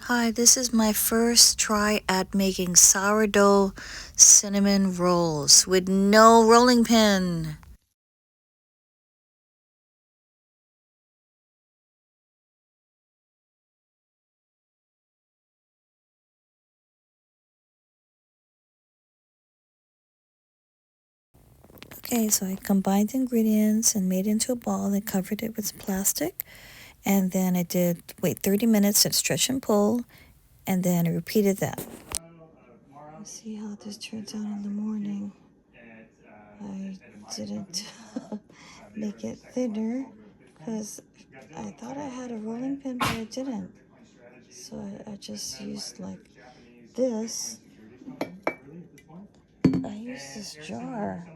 Hi, this is my first try at making sourdough cinnamon rolls with no rolling pin. Okay, so I combined the ingredients and made it into a ball and covered it with plastic. And then I did wait 30 minutes and stretch and pull, and then I repeated that. Let's see how this turns out in the morning. I didn't make it thinner because I thought I had a rolling pin, but I didn't. So I just used like this. I used this jar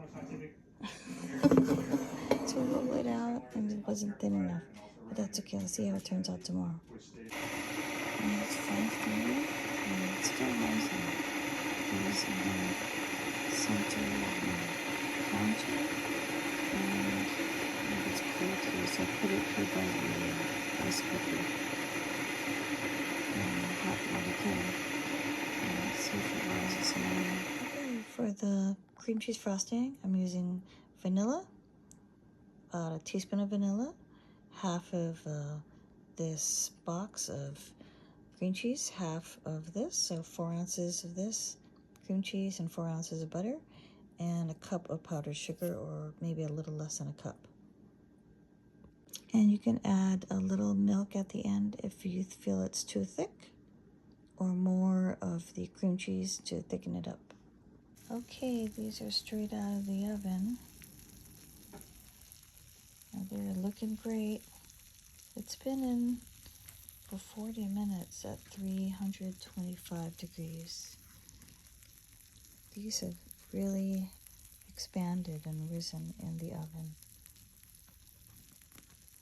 to roll it out, and it wasn't thin enough. But that's okay. I'll see how it turns out tomorrow. And it's 5:30, and it still has these in the center of the counter. And it's cold here, so I put it here by the rice cooker. Hot while it can. And let's see if it rises tomorrow. Okay, for the cream cheese frosting, I'm using vanilla, about a teaspoon of vanilla, half of this box of cream cheese, half of this, so 4 ounces of this cream cheese and 4 ounces of butter, and a cup of powdered sugar, or maybe a little less than a cup. And you can add a little milk at the end if you feel it's too thick, or more of the cream cheese to thicken it up. Okay, these are straight out of the oven. And they're looking great. It's been in for 40 minutes at 325 degrees. These have really expanded and risen in the oven.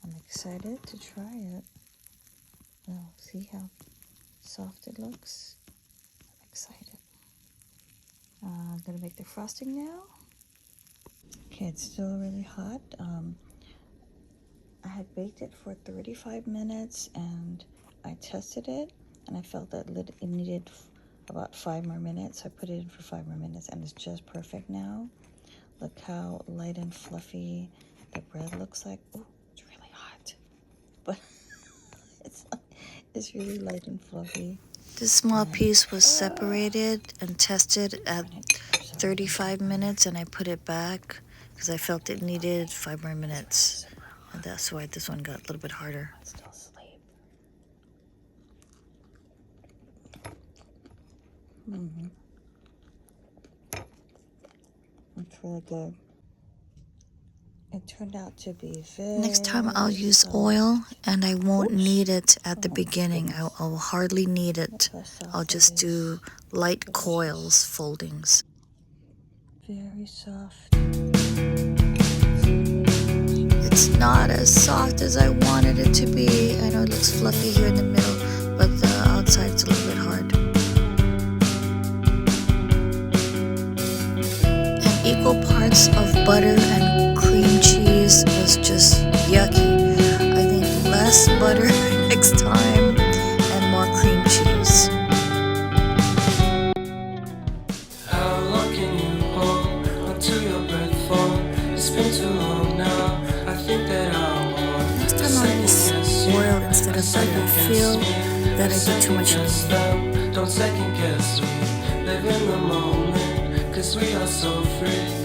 I'm excited to try it. Oh, see how soft it looks? I'm excited. I'm gonna make the frosting now. Okay, it's still really hot. I had baked it for 35 minutes and I tested it and I felt that it needed about 5 more minutes. So I put it in for 5 more minutes and it's just perfect now. Look how light and fluffy the bread looks like. Oh, it's really hot, but it's really light and fluffy. This small piece was separated and tested at 35 minutes and I put it back because I felt it needed 5 more minutes. And that's why this one got a little bit harder. Still asleep. It's really good. It turned out to be very Next time I'll use soft. Oil, and I won't need it at the beginning. I'll hardly need it. I'll just do light coils foldings. Very soft. It's not as soft as I wanted it to be. I know it looks fluffy here in the middle, but the outside's a little bit hard. And equal parts of butter and cream cheese was just yucky. I think less butter next time and more cream cheese. How long can you hold until your breath falls? It's been too long now. I think that I want. Next time I'll use oil instead of butter. I feel that I do too much oil. Don't second guess me. Live in the moment, 'cause we are so free.